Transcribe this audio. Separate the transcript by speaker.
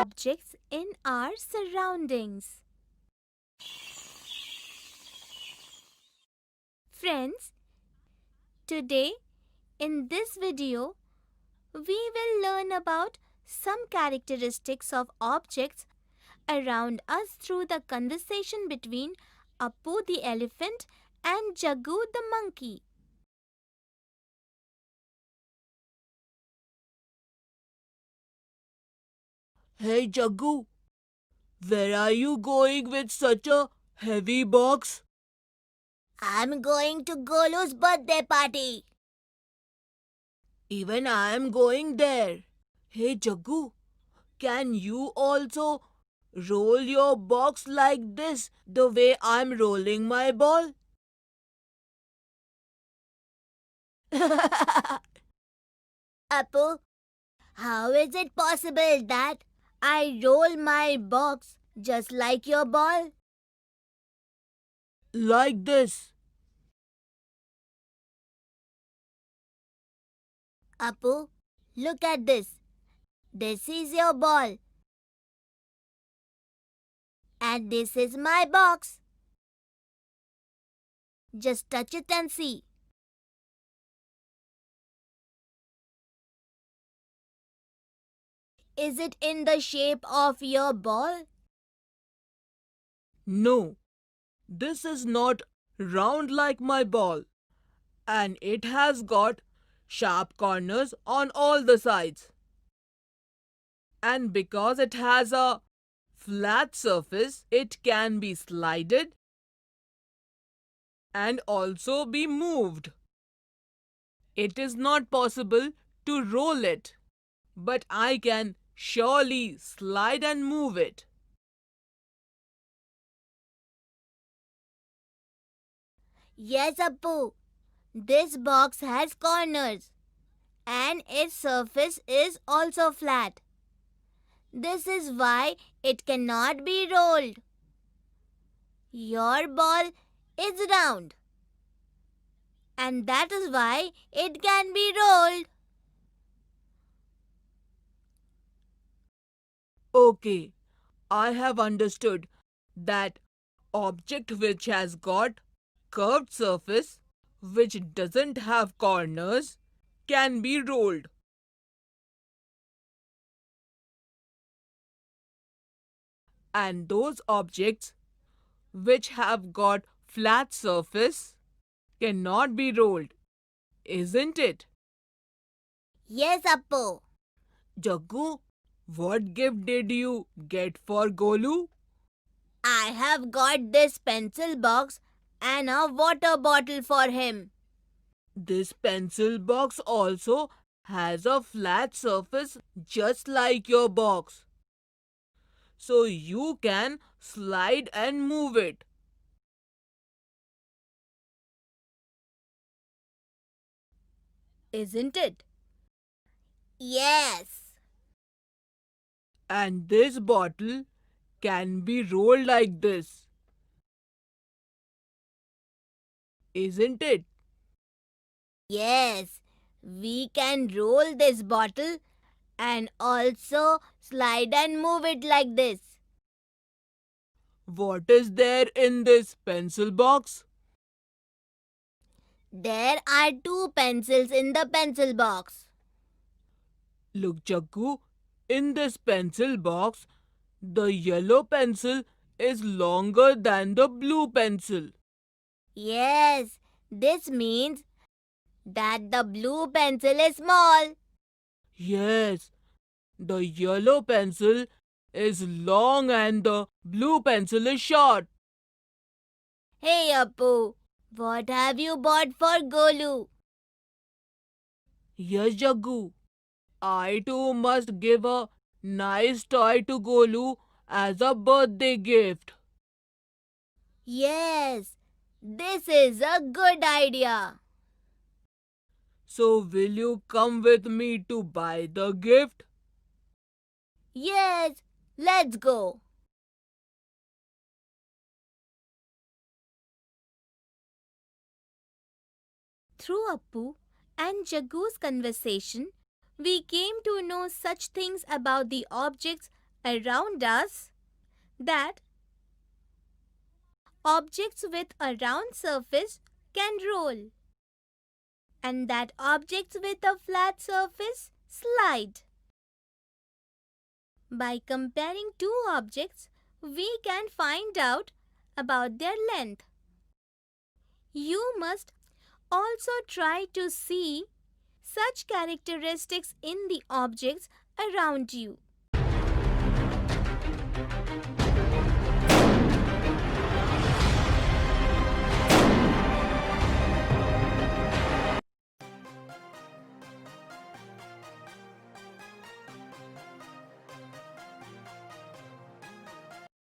Speaker 1: objects in our surroundings. Friends, today in this video, we will learn about some characteristics of objects around us through the conversation between Appu the elephant and Jaggu the monkey.
Speaker 2: Hey Jaggu, where are you going with such a heavy box?
Speaker 3: I'm going to Golu's birthday party.
Speaker 2: Even I am going there. Hey Jaggu, can you also roll your box like this the way I'm rolling my ball?
Speaker 3: Appu, how is it possible that I roll my box just like your ball?
Speaker 2: Like this.
Speaker 3: Appu, look at this. This is your ball. And this is my box. Just touch it and see. Is it in the shape of your ball?
Speaker 2: No, this is not round like my ball. And it has got sharp corners on all the sides. And because it has a flat surface, it can be slided and also be moved. It is not possible to roll it, but I can surely slide and move it.
Speaker 3: Yes, Appu. This box has corners. And its surface is also flat. This is why it cannot be rolled. Your ball is round. And that is why it can be rolled.
Speaker 2: Okay, I have understood that object which has got curved surface, which doesn't have corners, can be rolled. And those objects which have got flat surface cannot be rolled, isn't it?
Speaker 3: Yes, Appu.
Speaker 2: Jaggu, what gift did you get for Golu?
Speaker 3: I have got this pencil box and a water bottle for him.
Speaker 2: This pencil box also has a flat surface just like your box. So you can slide and move it.
Speaker 1: Isn't it?
Speaker 3: Yes.
Speaker 2: And this bottle can be rolled like this. Isn't it?
Speaker 3: Yes. We can roll this bottle and also slide and move it like this.
Speaker 2: What is there in this pencil box?
Speaker 3: There are two pencils in the pencil box.
Speaker 2: Look, Jaggu, in this pencil box, the yellow pencil is longer than the blue pencil.
Speaker 3: Yes, this means that the blue pencil is small.
Speaker 2: Yes, the yellow pencil is long and the blue pencil is short.
Speaker 3: Hey Appu, what have you bought for Golu?
Speaker 2: Yes, Jaggu, I too must give a nice toy to Golu as a birthday gift.
Speaker 3: Yes, this is a good idea.
Speaker 2: So, will you come with me to buy the gift?
Speaker 3: Yes, let's go.
Speaker 1: Through Appu and Jaggu's conversation, we came to know such things about the objects around us that objects with a round surface can roll, and that objects with a flat surface slide. By comparing two objects, we can find out about their length. You must also try to see such characteristics in the objects around you.